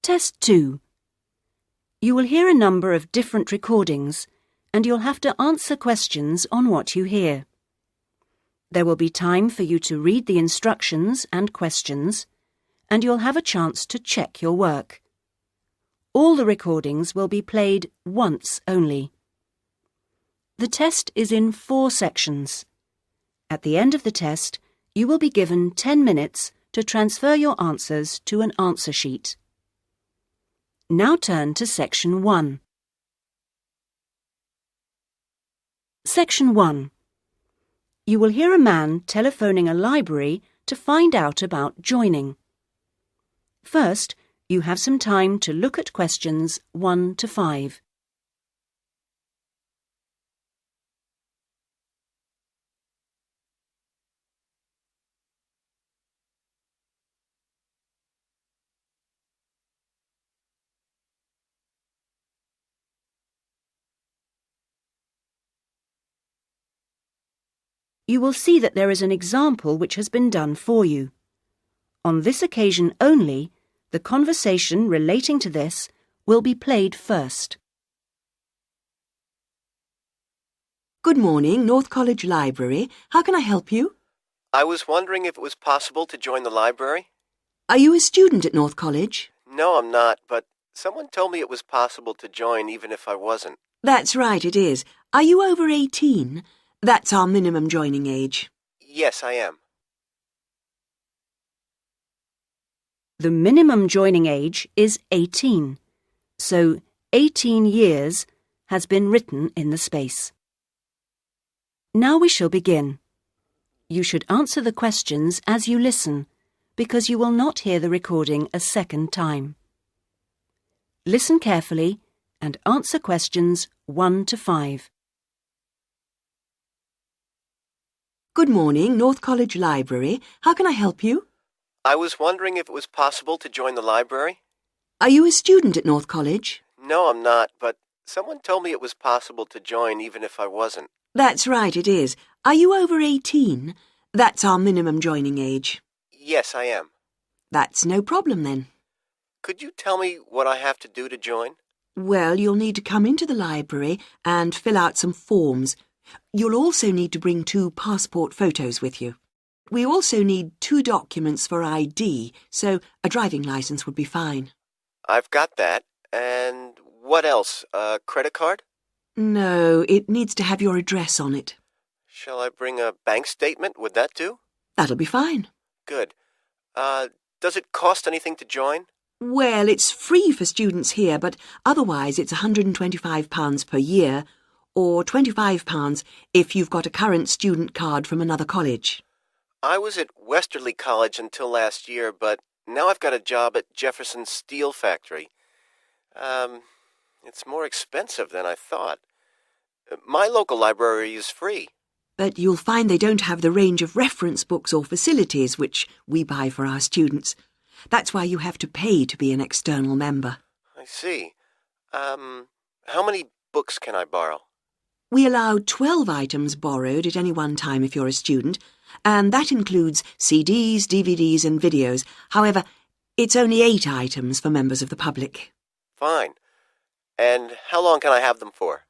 Test 2. You will hear a number of different recordings and you'll have to answer questions on what you hear. There will be time for you to read the instructions and questions, and you'll have a chance to check your work. All the recordings will be played once only. The test is in 4 sections. At the end of the test, you will be given 10 minutes to transfer your answers to an answer sheet. Now turn to Section 1. Section 1. You will hear a man telephoning a library to find out about joining. First, you have some time to look at questions 1 to 5. You will see that there is an example which has been done for you. On this occasion only, the conversation relating to this will be played first. Good morning, North College Library. How can I help you? I was wondering if it was possible to join the library. Are you a student at North College? No, I'm not, but someone told me it was possible to join even if I wasn't. That's right, it is. Are you over 18? That's our minimum joining age. Yes, I am. The minimum joining age is 18, so 18 years has been written in the space. Now we shall begin. You should answer the questions as you listen, because you will not hear the recording a second time. Listen carefully and answer questions 1 to 5. Good morning, North College Library. How can I help you? I was wondering if it was possible to join the library. Are you a student at North College? No, I'm not, but someone told me it was possible to join even if I wasn't. That's right, it is. Are you over 18? That's our minimum joining age. Yes, I am. That's no problem then. Could you tell me what I have to do to join? Well, you'll need to come into the library and fill out some forms. You'll also need to bring 2 passport photos with you. We also need 2 documents for ID, so a driving license would be fine. I've got that. And what else? A credit card? No, it needs to have your address on it. Shall I bring a bank statement? Would that do? That'll be fine. Good. Does it cost anything to join? Well, it's free for students here, but otherwise it's £125 per year, or £25 if you've got a current student card from another college. I was at Westerly College until last year, but now I've got a job at Jefferson Steel Factory. It's more expensive than I thought. My local library is free. But you'll find they don't have the range of reference books or facilities which we buy for our students. That's why you have to pay to be an external member. I see. How many books can I borrow? We allow 12 items borrowed at any one time if you're a student, and that includes CDs, DVDs and videos. However, it's only 8 items for members of the public. Fine. And how long can I have them for?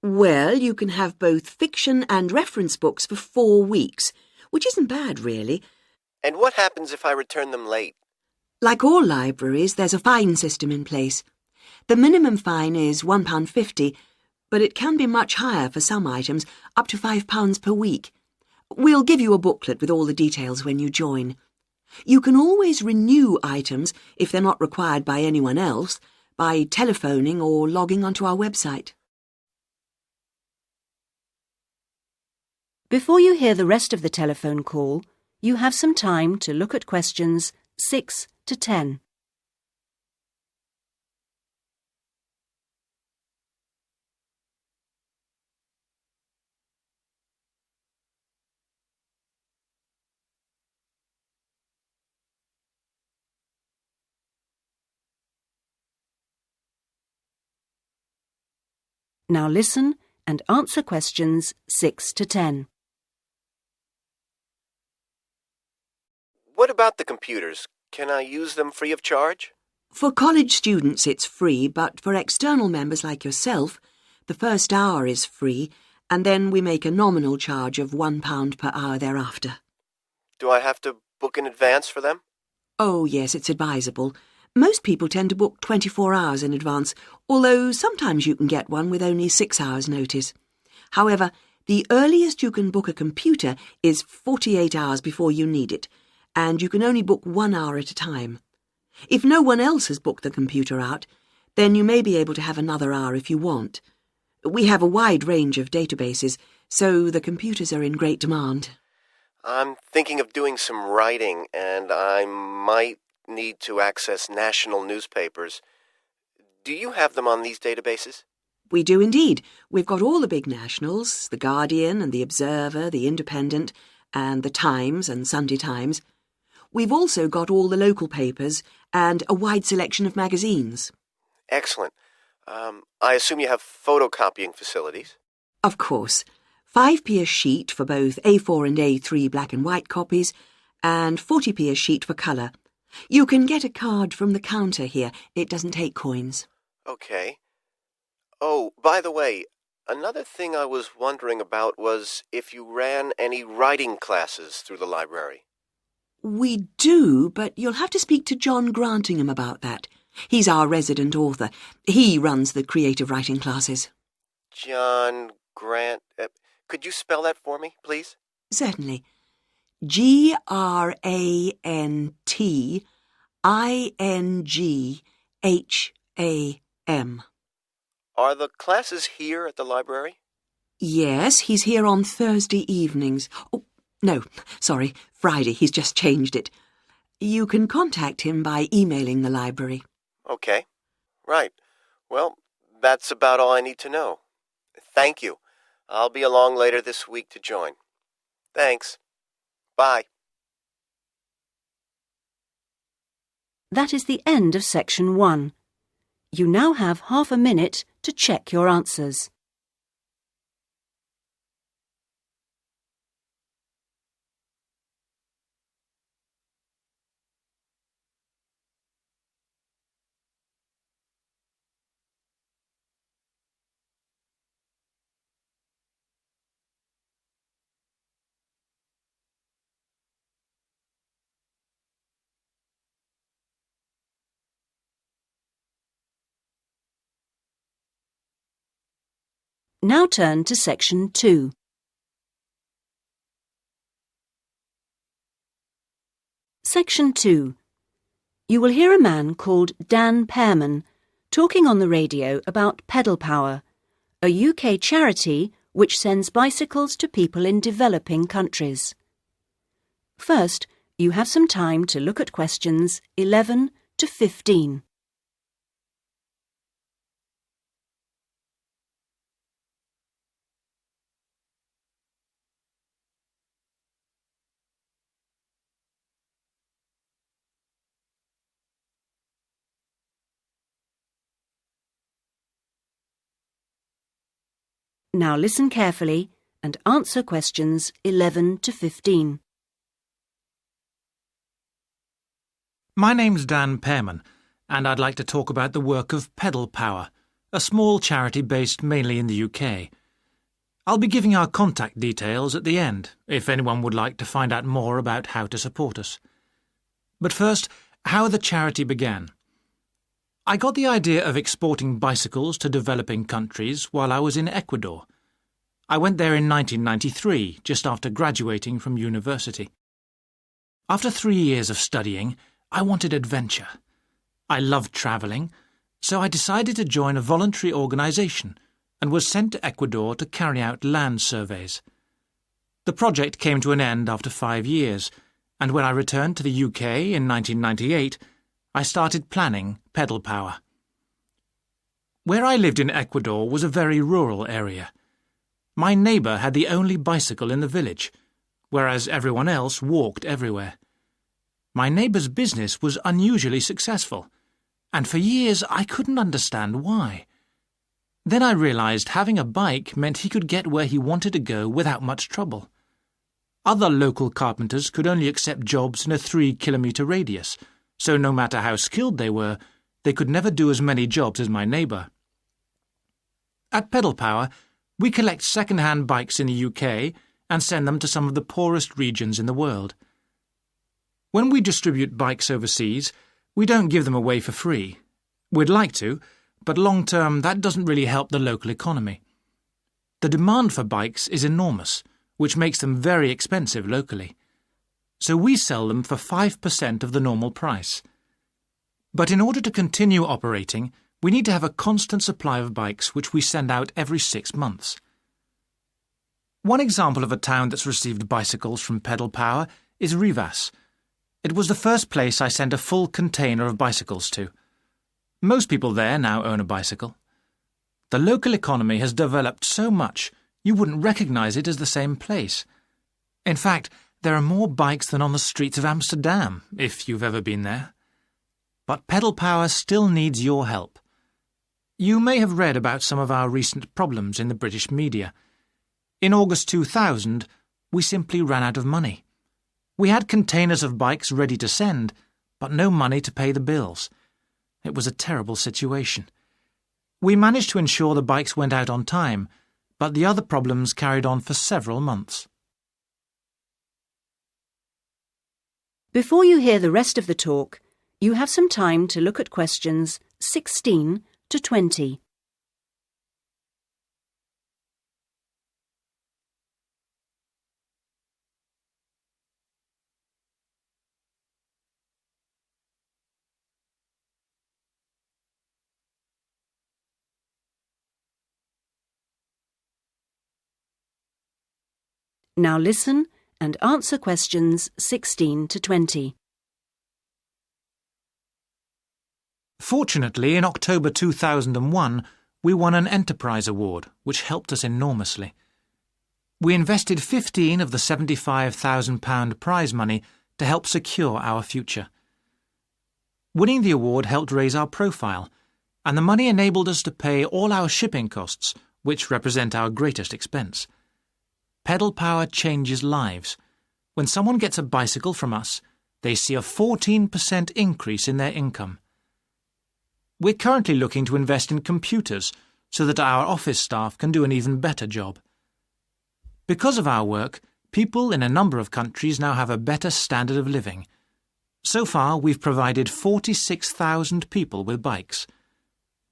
Well, you can have both fiction and reference books for 4 weeks, which isn't bad, really. And what happens if I return them late? Like all libraries, there's a fine system in place. The minimum fine is £1.50, but it can be much higher for some items, up to £5 per week. We'll give you a booklet with all the details when you join. You can always renew items, if they're not required by anyone else, by telephoning or logging onto our website. Before you hear the rest of the telephone call, you have some time to look at questions 6 to 10. Now listen and answer questions 6 to 10. What about the computers? Can I use them free of charge? For college students it's free, but for external members like yourself, the first hour is free, and then we make a nominal charge of £1 per hour thereafter. Do I have to book in advance for them? Oh, yes, it's advisable. Most people tend to book 24 hours in advance, although sometimes you can get one with only 6 hours' notice. However, the earliest you can book a computer is 48 hours before you need it, and you can only book 1 hour at a time. If no one else has booked the computer out, then you may be able to have another hour if you want. We have a wide range of databases, so the computers are in great demand. I'm thinking of doing some writing, and I might need to access national newspapers. Do you have them on these databases? We do indeed. We've got all the big nationals, The Guardian and The Observer, The Independent, and The Times and Sunday Times. We've also got all the local papers and a wide selection of magazines. Excellent. I assume you have photocopying facilities? Of course. 5p a sheet for both A4 and A3 black and white copies, and 40p a sheet for colour. You can get a card from the counter here. It doesn't take coins. Okay. Oh, by the way, another thing I was wondering about was if you ran any writing classes through the library. We do, but you'll have to speak to John Grantingham about that. He's our resident author. He runs the creative writing classes. John Grant... could you spell that for me, please? Certainly. Grantingham. Are the classes here at the library? Yes, he's here on Thursday evenings. Oh, no, sorry, Friday. He's just changed it. You can contact him by emailing the library. Okay. Right. Well, that's about all I need to know. Thank you. I'll be along later this week to join. Thanks. Bye. That is the end of section 1. You now have half a minute to check your answers. Now turn to section 2. Section 2. You will hear a man called Dan Pearman talking on the radio about Pedal Power, a UK charity which sends bicycles to people in developing countries. First, you have some time to look at questions 11 to 15. Now listen carefully and answer questions 11 to 15. My name's Dan Pearman, and I'd like to talk about the work of Pedal Power, a small charity based mainly in the UK. I'll be giving our contact details at the end, if anyone would like to find out more about how to support us. But first, how the charity began. I got the idea of exporting bicycles to developing countries while I was in Ecuador. I went there in 1993, just after graduating from university. After 3 years of studying, I wanted adventure. I loved travelling, so I decided to join a voluntary organisation and was sent to Ecuador to carry out land surveys. The project came to an end after 5 years, and when I returned to the UK in 1998, I started planning Pedal Power. Where I lived in Ecuador was a very rural area. My neighbour had the only bicycle in the village, whereas everyone else walked everywhere. My neighbour's business was unusually successful, and for years I couldn't understand why. Then I realised having a bike meant he could get where he wanted to go without much trouble. Other local carpenters could only accept jobs in a 3-kilometre radius, so no matter how skilled they were, they could never do as many jobs as my neighbour. At Pedal Power, we collect second-hand bikes in the UK and send them to some of the poorest regions in the world. When we distribute bikes overseas, we don't give them away for free. We'd like to, but long-term that doesn't really help the local economy. The demand for bikes is enormous, which makes them very expensive locally. So we sell them for 5% of the normal price. But in order to continue operating, we need to have a constant supply of bikes which we send out every 6 months. One example of a town that's received bicycles from Pedal Power is Rivas. It was the first place I sent a full container of bicycles to. Most people there now own a bicycle. The local economy has developed so much you wouldn't recognise it as the same place. In fact, there are more bikes than on the streets of Amsterdam, if you've ever been there. But Pedal Power still needs your help. You may have read about some of our recent problems in the British media. In August 2000, we simply ran out of money. We had containers of bikes ready to send, but no money to pay the bills. It was a terrible situation. We managed to ensure the bikes went out on time, but the other problems carried on for several months. Before you hear the rest of the talk, you have some time to look at questions 16 to 20. Now listen and answer questions 16 to 20. Fortunately, in October 2001, we won an Enterprise Award, which helped us enormously. We invested 15 of the £75,000 prize money to help secure our future. Winning the award helped raise our profile, and the money enabled us to pay all our shipping costs, which represent our greatest expense. Pedal Power changes lives. When someone gets a bicycle from us, they see a 14% increase in their income. We're currently looking to invest in computers so that our office staff can do an even better job. Because of our work, people in a number of countries now have a better standard of living. So far, we've provided 46,000 people with bikes.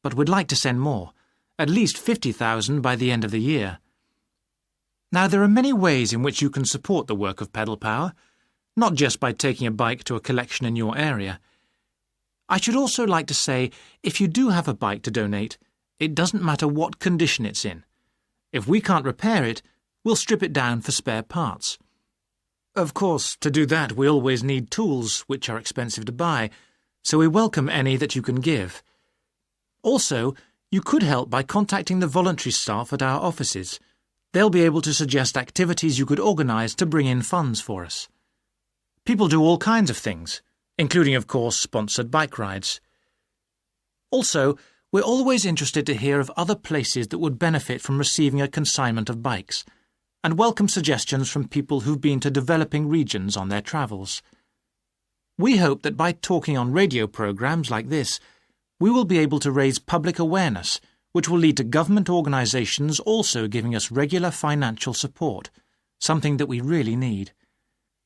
But we'd like to send more, at least 50,000 by the end of the year. Now, there are many ways in which you can support the work of Pedal Power, not just by taking a bike to a collection in your area. I should also like to say, if you do have a bike to donate, it doesn't matter what condition it's in. If we can't repair it, we'll strip it down for spare parts. Of course, to do that we always need tools, which are expensive to buy, so we welcome any that you can give. Also, you could help by contacting the voluntary staff at our offices. They'll be able to suggest activities you could organise to bring in funds for us. People do all kinds of things, including, of course, sponsored bike rides. Also, we're always interested to hear of other places that would benefit from receiving a consignment of bikes, and welcome suggestions from people who've been to developing regions on their travels. We hope that by talking on radio programmes like this, we will be able to raise public awareness, which will lead to government organisations also giving us regular financial support, something that we really need.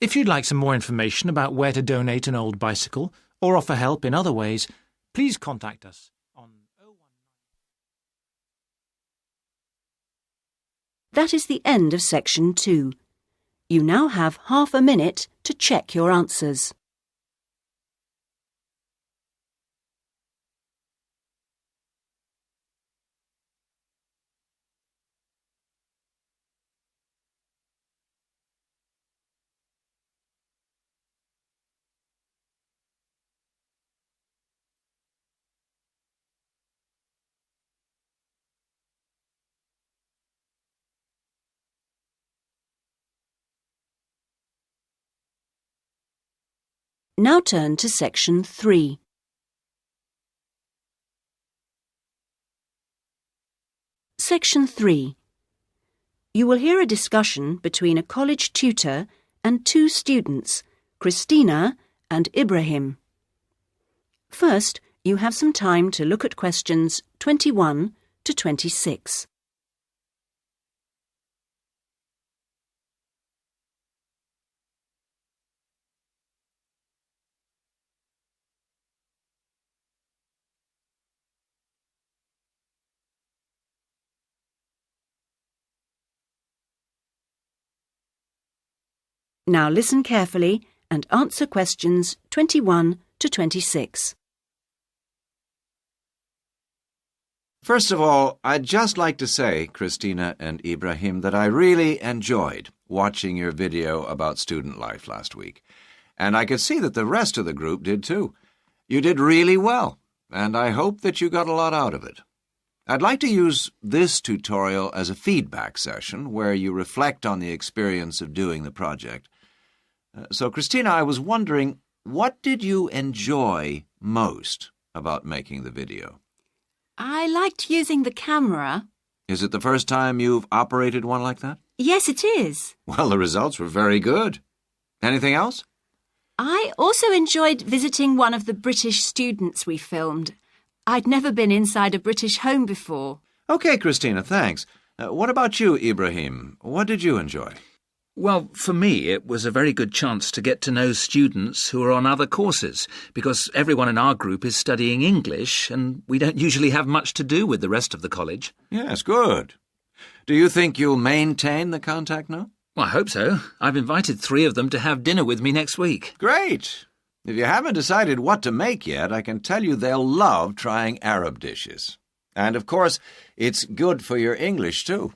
If you'd like some more information about where to donate an old bicycle or offer help in other ways, please contact us on 019. That is the end of section 2. You now have half a minute to check your answers. Now turn to section 3. Section 3. You will hear a discussion between a college tutor and 2 students, Christina and Ibrahim. First, you have some time to look at questions 21 to 26. Now listen carefully and answer questions 21 to 26. First of all, I'd just like to say, Christina and Ibrahim, that I really enjoyed watching your video about student life last week. And I could see that the rest of the group did too. You did really well, and I hope that you got a lot out of it. I'd like to use this tutorial as a feedback session where you reflect on the experience of doing the project. So, Christina, I was wondering, what did you enjoy most about making the video? I liked using the camera. Is it the first time you've operated one like that? Yes, it is. Well, the results were very good. Anything else? I also enjoyed visiting one of the British students we filmed. I'd never been inside a British home before. Okay, Christina, thanks. What about you, Ibrahim? What did you enjoy? Well, for me, it was a very good chance to get to know students who are on other courses, because everyone in our group is studying English, and we don't usually have much to do with the rest of the college. Yes, good. Do you think you'll maintain the contact now? Well, I hope so. I've invited 3 of them to have dinner with me next week. Great. If you haven't decided what to make yet, I can tell you they'll love trying Arab dishes. And, of course, it's good for your English, too.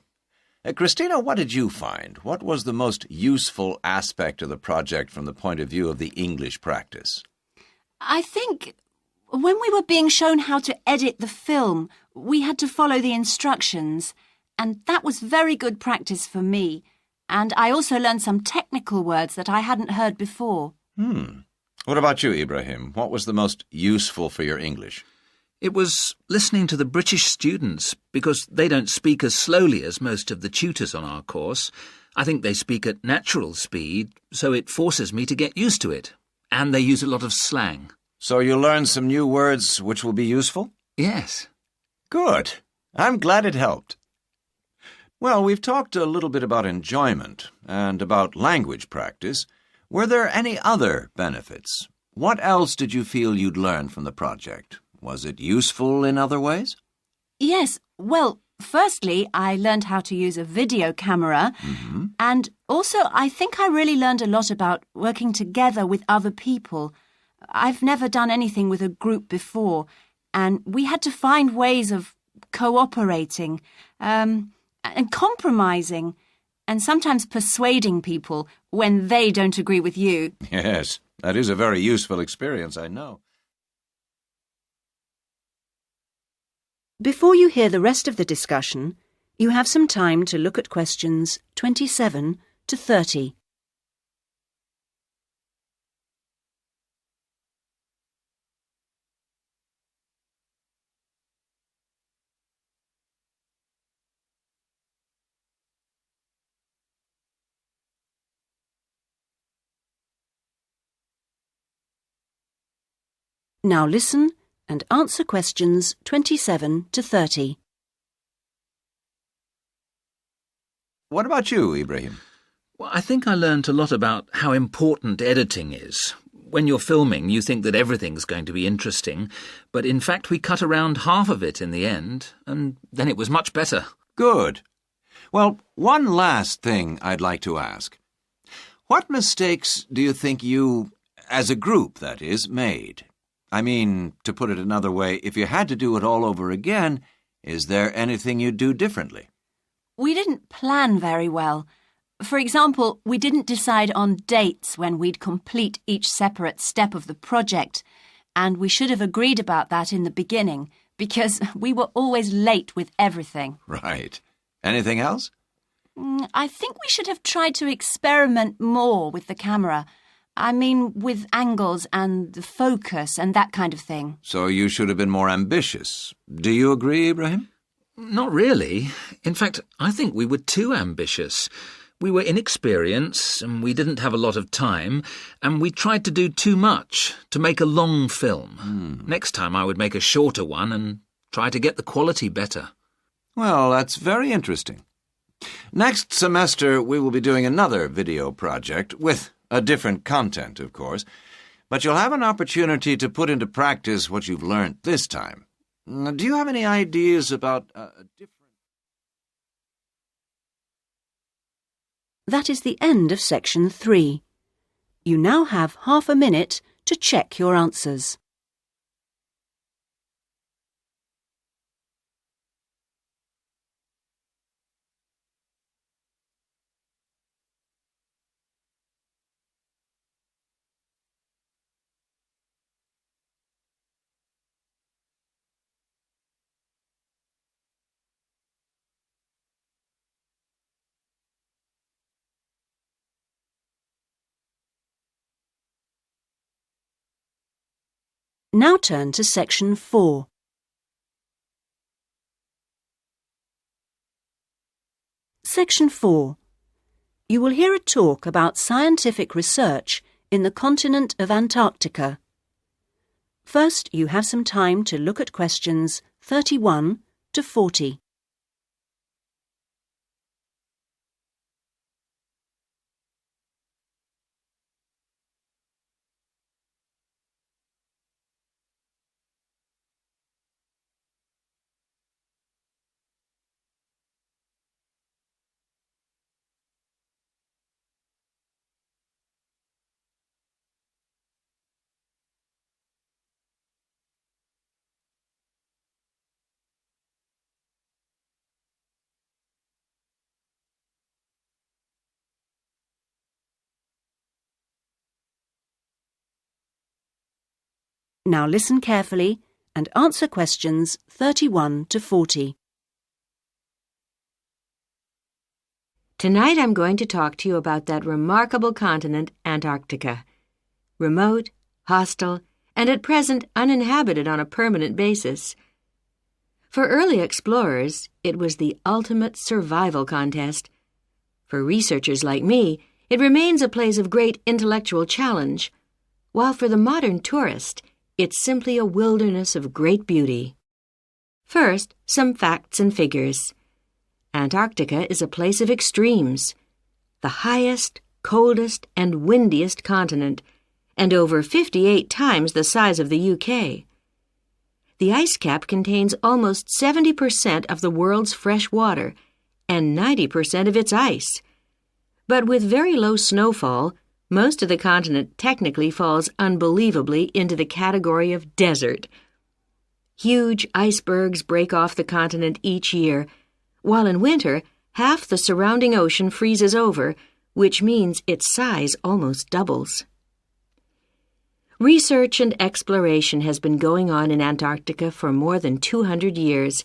Christina, what did you find? What was the most useful aspect of the project from the point of view of the English practice? I think when we were being shown how to edit the film, we had to follow the instructions, and that was very good practice for me. And I also learned some technical words that I hadn't heard before. What about you, Ibrahim? What was the most useful for your English? It was listening to the British students, because they don't speak as slowly as most of the tutors on our course. I think they speak at natural speed, so it forces me to get used to it. And they use a lot of slang. So you learned some new words which will be useful? Yes. Good. I'm glad it helped. Well, we've talked a little bit about enjoyment and about language practice. Were there any other benefits? What else did you feel you'd learned from the project? Was it useful in other ways? Yes, well, firstly, I learned how to use a video camera, and also I think I really learned a lot about working together with other people. I've never done anything with a group before, and we had to find ways of cooperating, and compromising, and sometimes persuading people when they don't agree with you. Yes, that is a very useful experience, I know. Before you hear the rest of the discussion, you have some time to look at questions 27 to 30. Now listen and answer questions 27 to 30. What about you, Ibrahim? Well, I think I learnt a lot about how important editing is. When you're filming, you think that everything's going to be interesting, but in fact we cut around half of it in the end, and then it was much better. Good. Well, one last thing I'd like to ask. What mistakes do you think you, as a group, that is, made? I mean, to put it another way, if you had to do it all over again, is there anything you'd do differently? We didn't plan very well. For example, we didn't decide on dates when we'd complete each separate step of the project, and we should have agreed about that in the beginning, because we were always late with everything. Right. Anything else? I think we should have tried to experiment more with the camera. I mean, with angles and the focus and that kind of thing. So you should have been more ambitious. Do you agree, Ibrahim? Not really. In fact, I think we were too ambitious. We were inexperienced, and we didn't have a lot of time, and we tried to do too much to make a long film. Next time I would make a shorter one and try to get the quality better. Well, that's very interesting. Next semester, we will be doing another video project with a different content, of course, but you'll have an opportunity to put into practice what you've learned this time. Do you have any ideas about a different... That is the end of section 3. You now have half a minute to check your answers. Now turn to section 4. Section 4. You will hear a talk about scientific research in the continent of Antarctica. First, you have some time to look at questions 31 to 40. Now listen carefully and answer questions 31 to 40. Tonight I'm going to talk to you about that remarkable continent, Antarctica. Remote, hostile, and at present uninhabited on a permanent basis. For early explorers, it was the ultimate survival contest. For researchers like me, it remains a place of great intellectual challenge, while for the modern tourist, it's simply a wilderness of great beauty. First, some facts and figures. Antarctica is a place of extremes, the highest, coldest, and windiest continent, and over 58 times the size of the UK. The ice cap contains almost 70% of the world's fresh water and 90% of its ice. But with very low snowfall, most of the continent technically falls unbelievably into the category of desert. Huge icebergs break off the continent each year, while in winter, half the surrounding ocean freezes over, which means its size almost doubles. Research and exploration has been going on in Antarctica for more than 200 years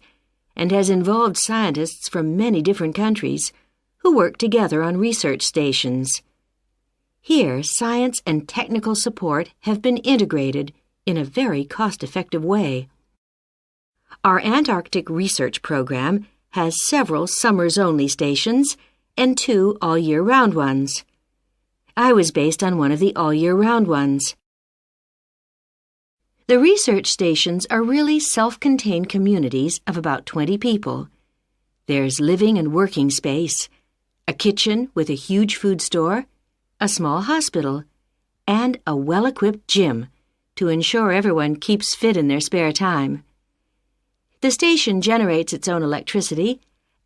and has involved scientists from many different countries who work together on research stations. Here, science and technical support have been integrated in a very cost-effective way. Our Antarctic research program has several summers-only stations and 2 all-year-round ones. I was based on one of the all-year-round ones. The research stations are really self-contained communities of about 20 people. There's living and working space, a kitchen with a huge food store, a small hospital, and a well-equipped gym to ensure everyone keeps fit in their spare time. The station generates its own electricity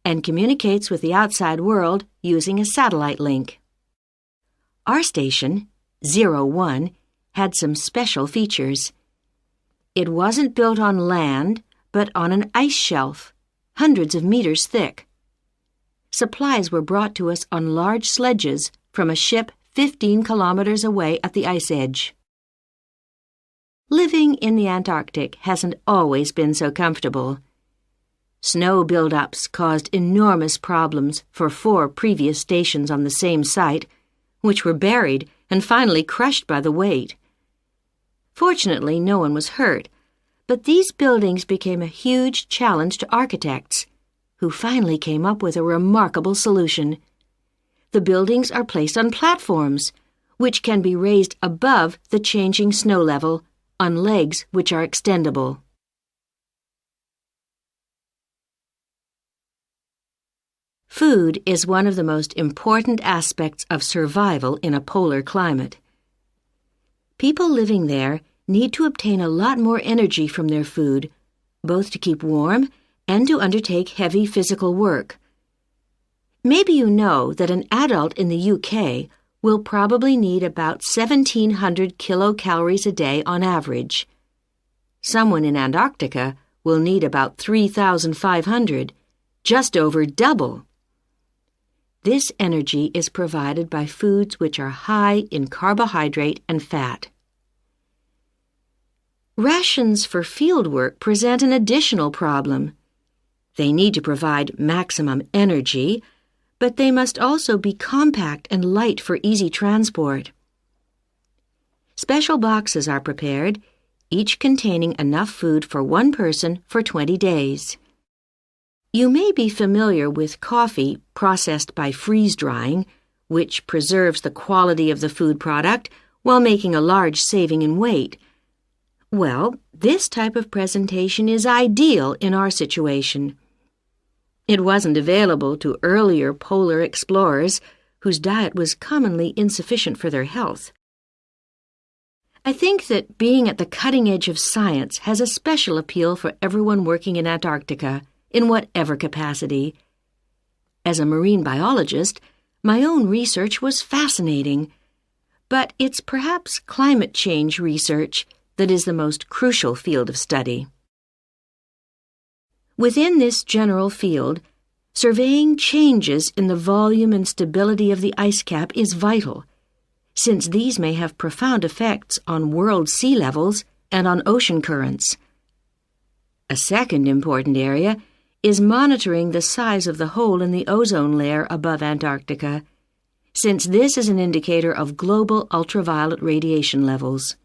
and communicates with the outside world using a satellite link. Our station, 01, had some special features. It wasn't built on land, but on an ice shelf, hundreds of meters thick. Supplies were brought to us on large sledges from a ship 15 kilometers away at the ice edge. Living in the Antarctic hasn't always been so comfortable. Snow buildups caused enormous problems for 4 previous stations on the same site, which were buried and finally crushed by the weight. Fortunately, no one was hurt, but these buildings became a huge challenge to architects, who finally came up with a remarkable solution. the buildings are placed on platforms, which can be raised above the changing snow level on legs which are extendable. Food is one of the most important aspects of survival in a polar climate. People living there need to obtain a lot more energy from their food, both to keep warm and to undertake heavy physical work. Maybe you know that an adult in the UK will probably need about 1,700 kilocalories a day on average. Someone in Antarctica will need about 3,500, just over double. This energy is provided by foods which are high in carbohydrate and fat. Rations for field work present an additional problem. They need to provide maximum energy, but they must also be compact and light for easy transport. Special boxes are prepared, each containing enough food for one person for 20 days. You may be familiar with coffee processed by freeze-drying, which preserves the quality of the food product while making a large saving in weight. Well, this type of presentation is ideal in our situation. It wasn't available to earlier polar explorers whose diet was commonly insufficient for their health. I think that being at the cutting edge of science has a special appeal for everyone working in Antarctica, in whatever capacity. As a marine biologist, my own research was fascinating, but it's perhaps climate change research that is the most crucial field of study. Within this general field, surveying changes in the volume and stability of the ice cap is vital, since these may have profound effects on world sea levels and on ocean currents. A second important area is monitoring the size of the hole in the ozone layer above Antarctica, since this is an indicator of global ultraviolet radiation levels.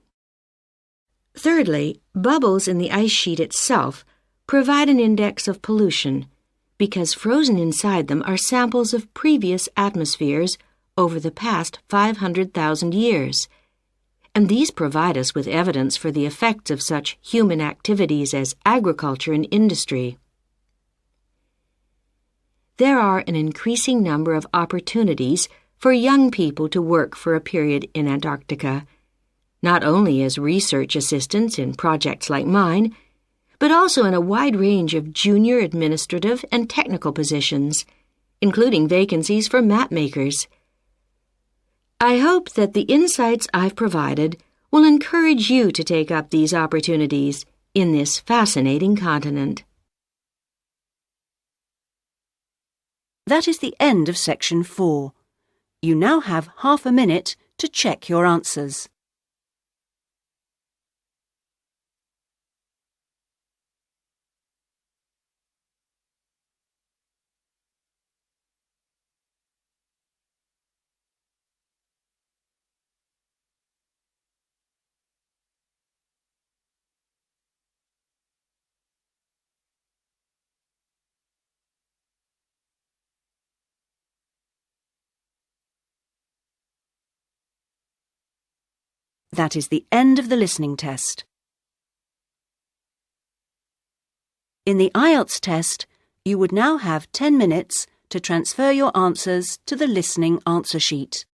Thirdly, bubbles in the ice sheet itself provide an index of pollution because frozen inside them are samples of previous atmospheres over the past 500,000 years, and these provide us with evidence for the effects of such human activities as agriculture and industry. There are an increasing number of opportunities for young people to work for a period in Antarctica, not only as research assistants in projects like mine, but also in a wide range of junior administrative and technical positions, including vacancies for map makers. I hope that the insights I've provided will encourage you to take up these opportunities in this fascinating continent. That is the end of section 4. You now have half a minute to check your answers. That is the end of the listening test. In the IELTS test, you would now have 10 minutes to transfer your answers to the listening answer sheet.